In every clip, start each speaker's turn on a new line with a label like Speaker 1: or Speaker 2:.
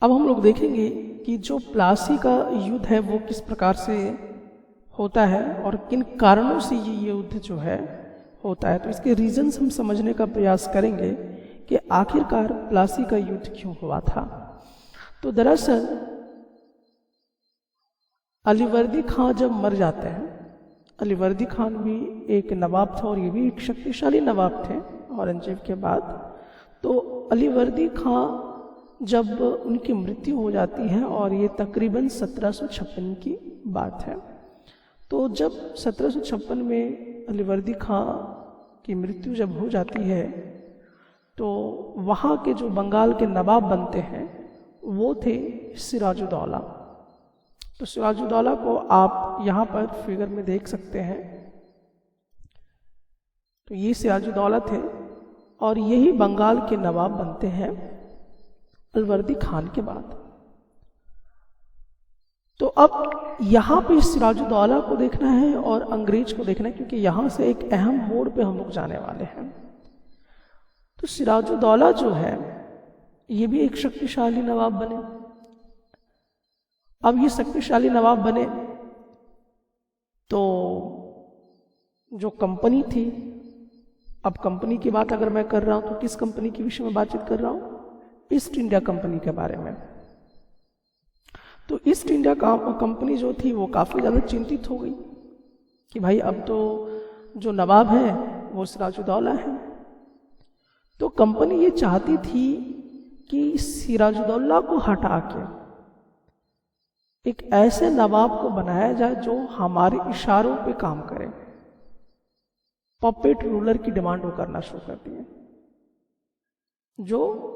Speaker 1: अब हम लोग देखेंगे कि जो प्लासी का युद्ध है वो किस प्रकार से होता है और किन कारणों से ये युद्ध जो है होता है। तो इसके रीजंस हम समझने का प्रयास करेंगे कि आखिरकार प्लासी का युद्ध क्यों हुआ था। तो दरअसल अलीवर्दी खान जब मर जाते हैं, अलीवर्दी खान भी एक नवाब था और ये भी एक शक्तिशाली नवाब थे औरंगजेब के बाद। तो अलीवर्दी खान जब उनकी मृत्यु हो जाती है और ये तकरीबन 1756 की बात है। तो जब 1756 में अलीवर्दी खां की मृत्यु जब हो जाती है तो वहाँ के जो बंगाल के नवाब बनते हैं वो थे सिराजुद्दौला। तो सिराजुद्दौला को आप यहाँ पर फिगर में देख सकते हैं। तो ये सिराजुद्दौला थे और यही बंगाल के नवाब बनते हैं अलीवर्दी खान के बाद। तो अब यहाँ पे सिराजुद्दौला को देखना है और अंग्रेज को देखना है, क्योंकि यहाँ से एक अहम मोड़ पे हम लोग जाने वाले हैं। तो सिराजुद्दौला जो है ये भी एक शक्तिशाली नवाब बने। अब ये शक्तिशाली नवाब बने तो जो कंपनी थी, अब कंपनी की बात अगर मैं कर रहा हूँ तो किस कंपनी के विषय में बातचीत कर रहा हूँ? ईस्ट इंडिया कंपनी के बारे में। तो ईस्ट इंडिया कंपनी जो थी वो काफ़ी ज़्यादा चिंतित हो गई कि भाई अब तो जो नवाब है वो सिराजुद्दौला है। तो कंपनी ये चाहती थी कि सिराजुद्दौला को हटा के एक ऐसे नवाब को बनाया जाए जो हमारे इशारों पे काम करे। पपेट रूलर की डिमांड वो करना शुरू करती है। जो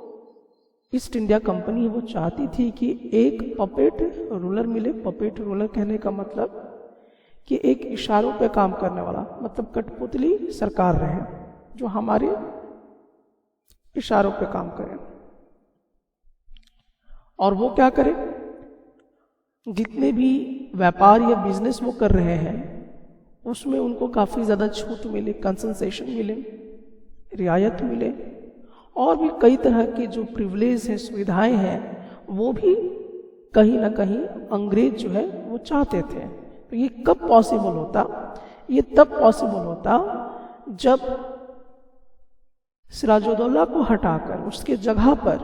Speaker 1: ईस्ट इंडिया कंपनी वो चाहती थी कि एक पपेट रूलर मिले। पपेट रूलर कहने का मतलब कि एक इशारों पे काम करने वाला, मतलब कठपुतली सरकार रहे जो हमारे इशारों पे काम करे। और वो क्या करे, जितने भी व्यापार या बिजनेस वो कर रहे हैं उसमें उनको काफ़ी ज़्यादा छूट मिले, कंसेशन मिले, रियायत मिले, और भी कई तरह के जो प्रिविलेज हैं, सुविधाएं हैं, वो भी कहीं ना कहीं अंग्रेज जो है वो चाहते थे। तो ये कब पॉसिबल होता? ये तब पॉसिबल होता जब सिराजुद्दौला को हटाकर उसके जगह पर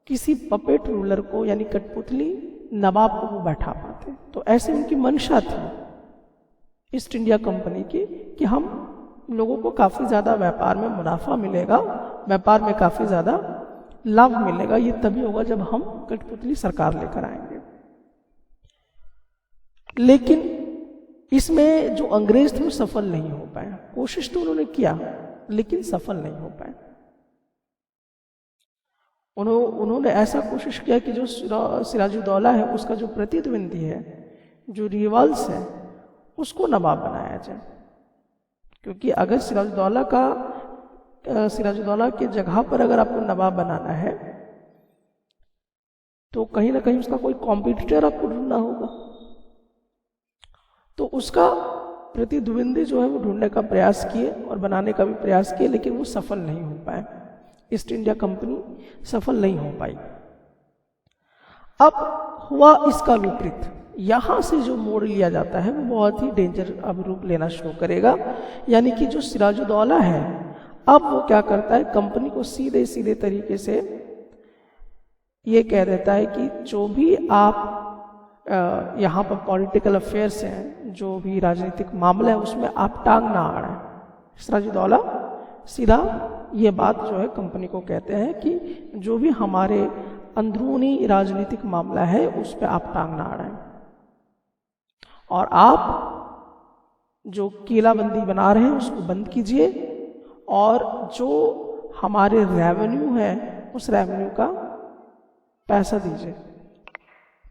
Speaker 1: किसी पपेट रूलर को, यानी कठपुतली नवाब को वो बैठा पाते। तो ऐसे उनकी मंशा थी ईस्ट इंडिया कंपनी की कि हम लोगों को काफ़ी ज़्यादा व्यापार में मुनाफा मिलेगा, व्यापार में काफ़ी ज़्यादा लाभ मिलेगा। ये तभी होगा जब हम कठपुतली सरकार लेकर आएंगे। लेकिन इसमें जो अंग्रेज थे वो सफल नहीं हो पाए। कोशिश तो उन्होंने किया लेकिन सफल नहीं हो पाए। उन्होंने ऐसा कोशिश किया कि जो सिराजुद्दौला है उसका जो प्रतिद्वंदी है, जो रिवल्स है, उसको नवाब बनाया जाए। क्योंकि अगर सिराजुद्दौला के जगह पर अगर आपको नवाब बनाना है तो कहीं ना कहीं उसका कोई कॉम्पिटिटर आपको ढूंढना होगा। तो उसका प्रतिद्वंदी जो है वो ढूंढने का प्रयास किए और बनाने का भी प्रयास किए, लेकिन वो सफल नहीं हो पाए। ईस्ट इंडिया कंपनी सफल नहीं हो पाई। अब हुआ इसका विपरीत। यहाँ से जो मोड़ लिया जाता है वो बहुत ही डेंजर अब रूप लेना शुरू करेगा। यानी कि जो सिराजुद्दौला है अब वो क्या करता है, कंपनी को सीधे सीधे तरीके से ये कह देता है कि जो भी आप यहाँ पर पॉलिटिकल अफेयर्स हैं, जो भी राजनीतिक मामला है, उसमें आप टांग ना अड़ाएं। सिराजुद्दौला सीधा ये बात जो है कंपनी को कहते हैं कि जो भी हमारे अंदरूनी राजनीतिक मामला है उस पर आप टांग ना अड़ाएं, और आप जो किलाबंदी बना रहे हैं उसको बंद कीजिए, और जो हमारे रेवेन्यू है उस रेवेन्यू का पैसा दीजिए,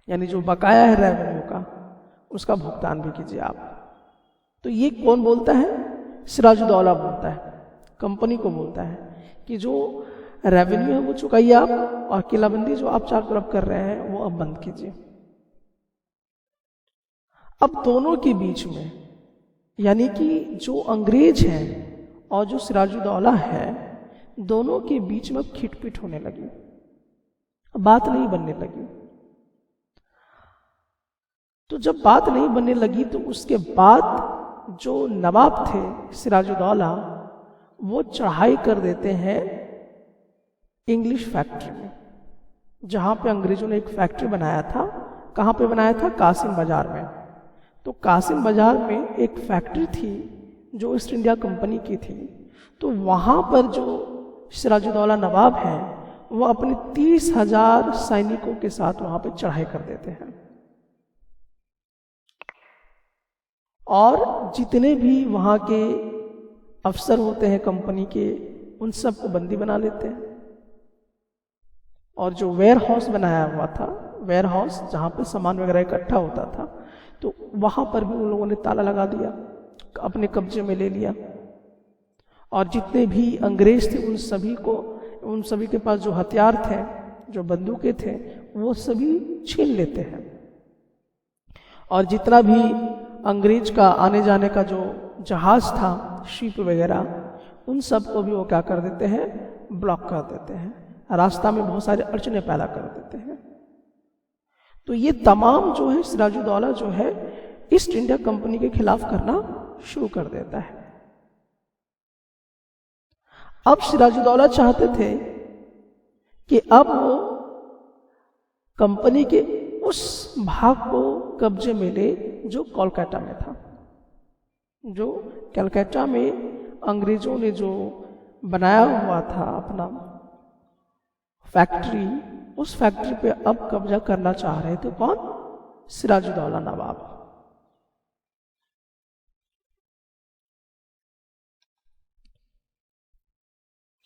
Speaker 1: यानी जो बकाया है रेवेन्यू का उसका भुगतान भी कीजिए आप। तो ये कौन बोलता है? सिराजुद्दौला बोलता है, कंपनी को बोलता है कि जो रेवेन्यू है वो चुकाइए आप, और किलाबंदी जो आप चारों तरफ कर रहे हैं वो अब बंद कीजिए। अब दोनों के बीच में, यानी कि जो अंग्रेज हैं और जो सिराजुद्दौला है, दोनों के बीच में खिटपिट होने लगी। बात नहीं बनने लगी। तो जब बात नहीं बनने लगी तो उसके बाद जो नवाब थे सिराजुद्दौला, वो चढ़ाई कर देते हैं इंग्लिश फैक्ट्री में, जहाँ पे अंग्रेजों ने एक फैक्ट्री बनाया था। कहाँ पे बनाया था? कासिम बाजार में। तो कासिम बाजार में एक फैक्ट्री थी जो ईस्ट इंडिया कंपनी की थी। तो वहाँ पर जो सिराजुद्दौला नवाब हैं वो अपने 30,000 सैनिकों के साथ वहाँ पे चढ़ाई कर देते हैं और जितने भी वहाँ के अफसर होते हैं कंपनी के, उन सबको बंदी बना लेते हैं। और जो वेयर हाउस बनाया हुआ था, वेयर हाउस जहाँ पे सामान वगैरह इकट्ठा होता था, तो वहाँ पर भी उन लोगों ने ताला लगा दिया, अपने कब्जे में ले लिया। और जितने भी अंग्रेज थे उन सभी के पास जो हथियार थे, जो बंदूकें थे, वो सभी छीन लेते हैं। और जितना भी अंग्रेज का आने जाने का जो जहाज था, शिप वगैरह, उन सब को भी वो क्या कर देते हैं? ब्लॉक कर देते हैं, रास्ता में बहुत सारे अड़चने पैदा कर देते हैं। तो ये तमाम जो है सिराजुद्दौला जो है ईस्ट इंडिया कंपनी के खिलाफ करना शुरू कर देता है। अब सिराजुद्दौला चाहते थे कि अब वो कंपनी के उस भाग को कब्जे में ले जो कोलकाता में था। जो कलकत्ता में अंग्रेजों ने जो बनाया हुआ था अपना फैक्ट्री, उस फैक्ट्री पे अब कब्जा करना चाह रहे थे कौन? सिराजुद्दौला नवाब।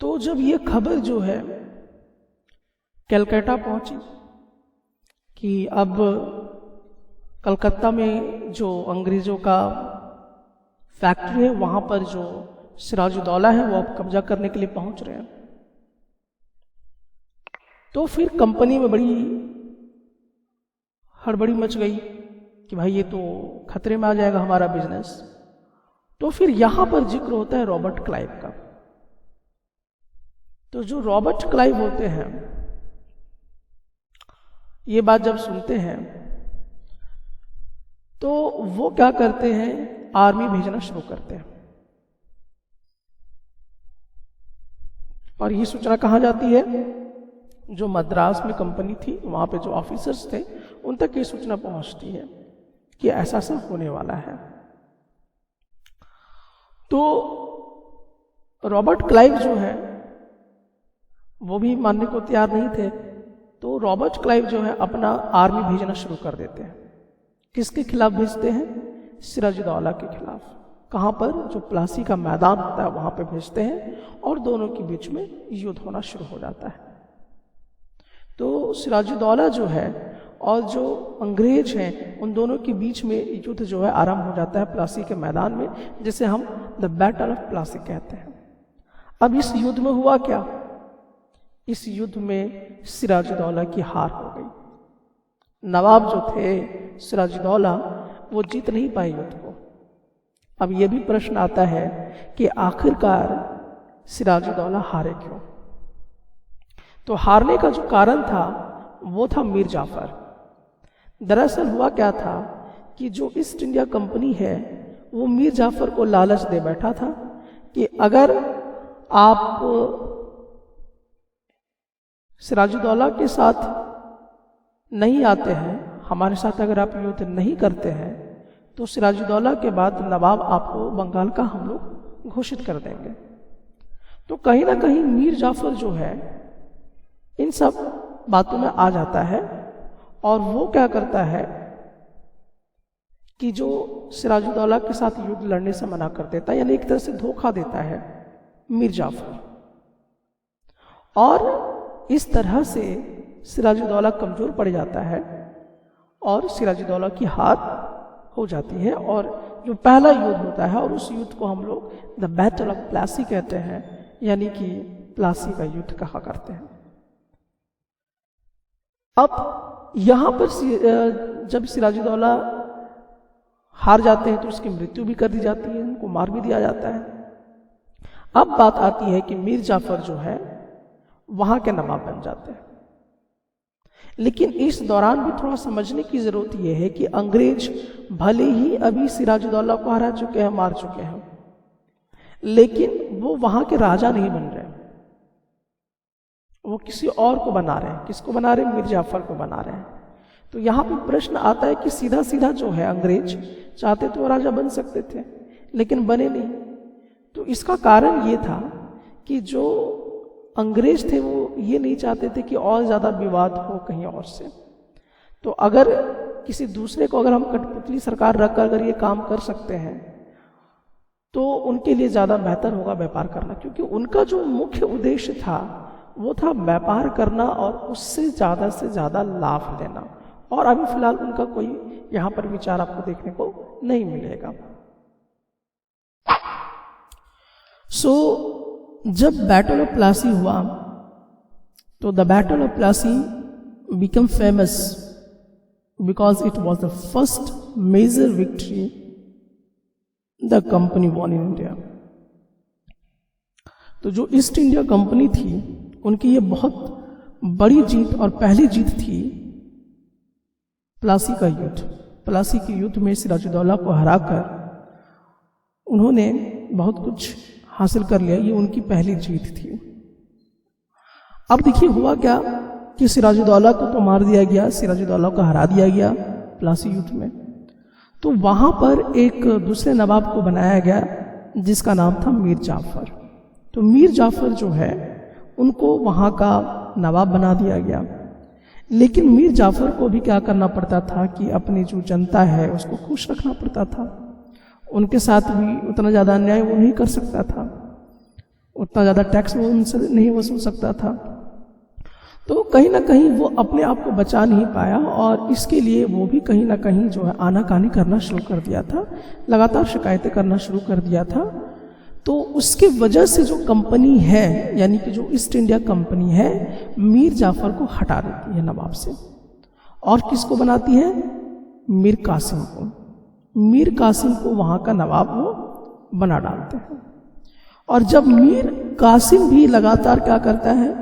Speaker 1: तो जब ये खबर जो है कलकत्ता पहुंची कि अब कलकत्ता में जो अंग्रेजों का फैक्ट्री है, वहां पर जो सिराजुद्दौला है वो अब कब्जा करने के लिए पहुंच रहे हैं, तो फिर कंपनी में बड़ी हड़बड़ी मच गई कि भाई ये तो खतरे में आ जाएगा हमारा बिजनेस। तो फिर यहां पर जिक्र होता है रॉबर्ट क्लाइव का। तो जो रॉबर्ट क्लाइव होते हैं, ये बात जब सुनते हैं तो वो क्या करते हैं? आर्मी भेजना शुरू करते हैं। और ये सूचना कहाँ जाती है? जो मद्रास में कंपनी थी, वहां पे जो ऑफिसर्स थे, उन तक ये सूचना पहुंचती है कि ऐसा सा होने वाला है। तो रॉबर्ट क्लाइव जो है वो भी मानने को तैयार नहीं थे। तो रॉबर्ट क्लाइव जो है अपना आर्मी भेजना शुरू कर देते हैं। किसके खिलाफ भेजते हैं? सिराजुद्दौला के खिलाफ। कहाँ पर? जो प्लासी का मैदान होता है वहां पे भेजते हैं और दोनों के बीच में युद्ध होना शुरू हो जाता है। तो सिराजुद्दौला जो है और जो अंग्रेज हैं, उन दोनों के बीच में युद्ध जो है आरंभ हो जाता है प्लासी के मैदान में, जिसे हम द बैटल ऑफ प्लासी कहते हैं। अब इस युद्ध में हुआ क्या? इस युद्ध में सिराजुद्दौला की हार हो गई। नवाब जो थे सिराजुद्दौला, वो जीत नहीं पाए युद्ध को। अब ये भी प्रश्न आता है कि आखिरकार सिराजुद्दौला हारे क्यों? तो हारने का जो कारण था वो था मीर जाफर। दरअसल हुआ क्या था कि जो ईस्ट इंडिया कंपनी है वो मीर जाफर को लालच दे बैठा था कि अगर आप सिराजुद्दौला के साथ नहीं आते हैं, हमारे साथ अगर आप युद्ध नहीं करते हैं, तो सिराजुद्दौला के बाद नवाब आपको बंगाल का हम लोग घोषित कर देंगे। तो कहीं ना कहीं मीर जाफर जो है इन सब बातों में आ जाता है और वो क्या करता है कि जो सिराजुद्दौला के साथ युद्ध लड़ने से मना कर देता है, यानी एक तरह से धोखा देता है मीर जाफर। और इस तरह से सिराजुद्दौला कमजोर पड़ जाता है और सिराजुद्दौला की हार हो जाती है। और जो पहला युद्ध होता है, और उस युद्ध को हम लोग द बैटल ऑफ प्लासी कहते हैं, यानी कि प्लासी का युद्ध कहा करते हैं। अब यहां पर जब सिराजुद्दौला हार जाते हैं तो उसकी मृत्यु भी कर दी जाती है, उनको मार भी दिया जाता है। अब बात आती है कि मीर जाफर जो है वहां के नवाब बन जाते हैं। लेकिन इस दौरान भी थोड़ा समझने की ज़रूरत यह है कि अंग्रेज भले ही अभी सिराजुद्दौला को हरा चुके हैं, मार चुके हैं, लेकिन वो वहाँ के राजा नहीं बन रहे, वो किसी और को बना रहे हैं। किसको बना रहे हैं? मीर जाफर को बना रहे हैं। तो यहाँ पे प्रश्न आता है कि सीधा सीधा जो है अंग्रेज चाहते तो राजा बन सकते थे, लेकिन बने नहीं। तो इसका कारण ये था कि जो अंग्रेज थे वो ये नहीं चाहते थे कि और ज़्यादा विवाद हो कहीं और से। तो अगर किसी दूसरे को अगर हम कठपुतली सरकार रखकर अगर ये काम कर सकते हैं तो उनके लिए ज़्यादा बेहतर होगा व्यापार करना, क्योंकि उनका जो मुख्य उद्देश्य था वो था व्यापार करना और उससे ज़्यादा लाभ लेना। और अभी फिलहाल उनका कोई यहाँ पर विचार आपको देखने को नहीं मिलेगा। जब बैटल ऑफ प्लासी हुआ तो the battle of Plassey become famous because it was the first major victory the company won in India. तो जो ईस्ट इंडिया कंपनी थी उनकी ये बहुत बड़ी जीत और पहली जीत थी प्लासी का युद्ध। प्लासी के युद्ध में सिराजुद्दौला को हराकर उन्होंने बहुत कुछ हासिल कर लिया। ये उनकी पहली जीत थी। अब देखिए हुआ क्या कि सिराजुद्दौला को तो मार दिया गया, सिराजुद्दौला को हरा दिया गया प्लासी युद्ध में। तो वहाँ पर एक दूसरे नवाब को बनाया गया जिसका नाम था मीर जाफर। तो मीर जाफर जो है उनको वहाँ का नवाब बना दिया गया। लेकिन मीर जाफर को भी क्या करना पड़ता था कि अपनी जो जनता है उसको खुश रखना पड़ता था। उनके साथ भी उतना ज़्यादा अन्याय वो नहीं कर सकता था, उतना ज़्यादा टैक्स वो उनसे नहीं वसूल सकता था। तो कहीं ना कहीं वो अपने आप को बचा नहीं पाया और इसके लिए वो भी कहीं ना कहीं जो है आनाकानी करना शुरू कर दिया था, लगातार शिकायतें करना शुरू कर दिया था। तो उसके वजह से जो कंपनी है यानी कि जो ईस्ट इंडिया कंपनी है मीर जाफर को हटा देती है नवाब से और किसको बनाती है? मीर कासिम को। मीर कासिम को वहाँ का नवाब वो बना डालते हैं। और जब मीर कासिम भी लगातार क्या करता है?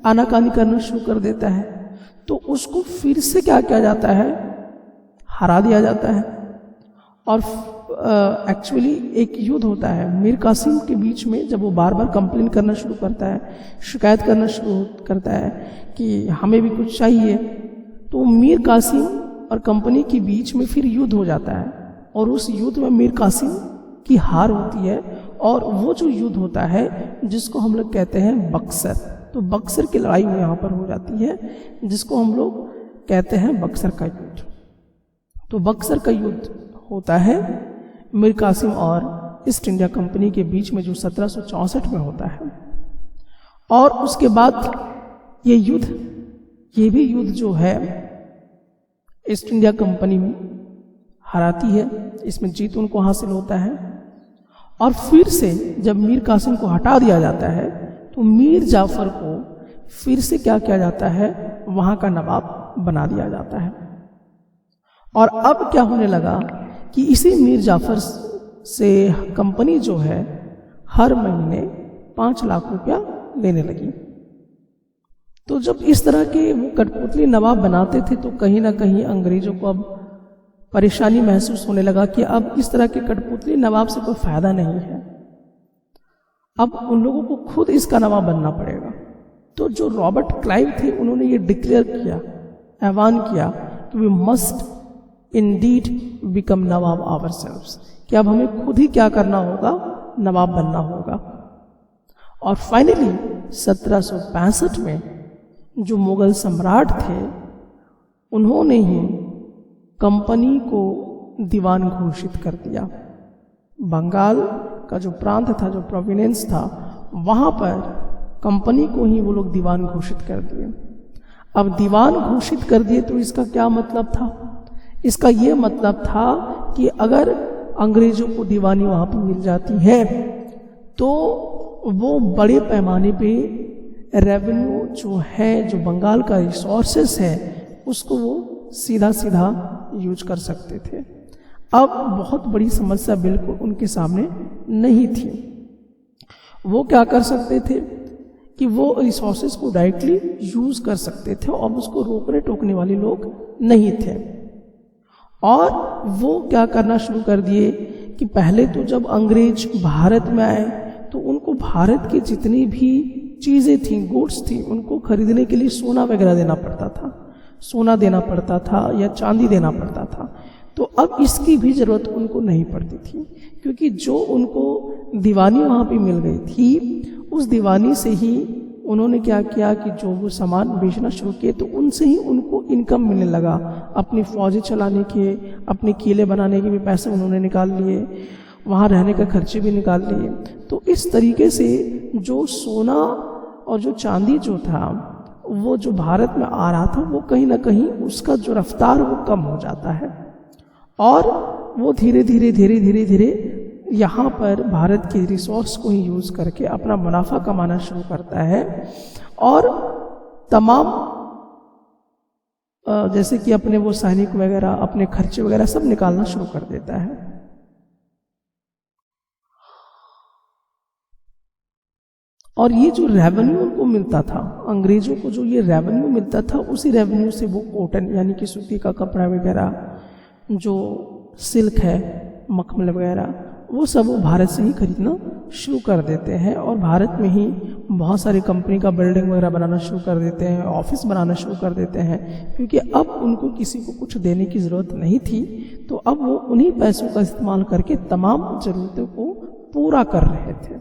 Speaker 1: आनाकानी करना शुरू कर देता है, तो उसको फिर से क्या किया जाता है? हरा दिया जाता है। और एक्चुअली एक युद्ध होता है मीर कासिम के बीच में, जब वो बार बार कंप्लेन करना शुरू करता है, शिकायत करना शुरू करता है कि हमें भी कुछ चाहिए, तो मीर कासिम और कंपनी के बीच में फिर युद्ध हो जाता है और उस युद्ध में मीर कासिम की हार होती है। और वो जो युद्ध होता है जिसको हम लोग कहते हैं बक्सर, तो बक्सर की लड़ाई वो यहाँ पर हो जाती है जिसको हम लोग कहते हैं बक्सर का युद्ध। तो बक्सर का युद्ध होता है मीर कासिम और ईस्ट इंडिया कंपनी के बीच में, जो 1764 में होता है। और उसके बाद ये भी युद्ध जो है ईस्ट इंडिया कंपनी हराती है, इसमें जीत उनको हासिल होता है। और फिर से जब मीर कासिम को हटा दिया जाता है तो मीर जाफर को फिर से क्या किया जाता है? वहाँ का नवाब बना दिया जाता है। और अब क्या होने लगा कि इसी मीर जाफर से कंपनी जो है हर महीने 5 लाख रुपया लेने लगी। तो जब इस तरह के वो कठपुतली नवाब बनाते थे तो कहीं ना कहीं अंग्रेजों को अब परेशानी महसूस होने लगा कि अब इस तरह के कठपुतली नवाब से कोई फायदा नहीं है, अब उन लोगों को खुद इसका नवाब बनना पड़ेगा। तो जो रॉबर्ट क्लाइव थे उन्होंने ये डिक्लेयर किया, ऐलान किया कि we must indeed become nawab ourselves, कि अब हमें खुद ही क्या करना होगा? नवाब बनना होगा। और फाइनली 1765 में जो मुगल सम्राट थे उन्होंने ही कंपनी को दीवान घोषित कर दिया। बंगाल का जो प्रांत था, जो प्रोविनेंस था, वहाँ पर कंपनी को ही वो लोग दीवान घोषित कर दिए। अब दीवान घोषित कर दिए तो इसका क्या मतलब था? इसका ये मतलब था कि अगर अंग्रेजों को दीवानी वहाँ पर मिल जाती है तो वो बड़े पैमाने पे रेवेन्यू जो है, जो बंगाल का रिसोर्सेस है, उसको वो सीधा सीधा यूज कर सकते थे। अब बहुत बड़ी समस्या बिल्कुल उनके सामने नहीं थी। वो क्या कर सकते थे कि वो रिसोर्सेज को डायरेक्टली यूज कर सकते थे और उसको रोकने टोकने वाले लोग नहीं थे। और वो क्या करना शुरू कर दिए कि पहले तो जब अंग्रेज भारत में आए तो उनको भारत की जितनी भी चीज़ें थी, गुड्स थी, उनको खरीदने के लिए सोना वगैरह देना पड़ता था, सोना देना पड़ता था या चांदी देना पड़ता था। तो अब इसकी भी ज़रूरत उनको नहीं पड़ती थी, क्योंकि जो उनको दीवानी वहाँ पे मिल गई थी, उस दीवानी से ही उन्होंने क्या किया कि जो वो सामान बेचना शुरू किए तो उनसे ही उनको इनकम मिलने लगा। अपनी फौजें चलाने के, अपने किले बनाने के भी पैसे उन्होंने निकाल लिए, वहाँ रहने का खर्चे भी निकाल लिए। तो इस तरीके से जो सोना और जो चांदी जो था वो जो भारत में आ रहा था, वो कहीं ना कहीं उसका जो रफ्तार वो कम हो जाता है और वो धीरे धीरे यहाँ पर भारत के रिसोर्स को ही यूज़ करके अपना मुनाफा कमाना शुरू करता है और तमाम जैसे कि अपने वो सैनिक वगैरह, अपने खर्चे वगैरह सब निकालना शुरू कर देता है। और ये जो रेवेन्यू उनको मिलता था, अंग्रेजों को जो ये रेवेन्यू मिलता था, उसी रेवेन्यू से वो कॉटन यानी कि सूती का कपड़ा वगैरह, जो सिल्क है, मखमल वगैरह, वो सब वो भारत से ही खरीदना शुरू कर देते हैं और भारत में ही बहुत सारी कंपनी का बिल्डिंग वगैरह बनाना शुरू कर देते हैं, ऑफिस बनाना शुरू कर देते हैं, क्योंकि अब उनको किसी को कुछ देने की ज़रूरत नहीं थी। तो अब वो उन्हीं पैसों का इस्तेमाल करके तमाम ज़रूरतों को पूरा कर रहे थे।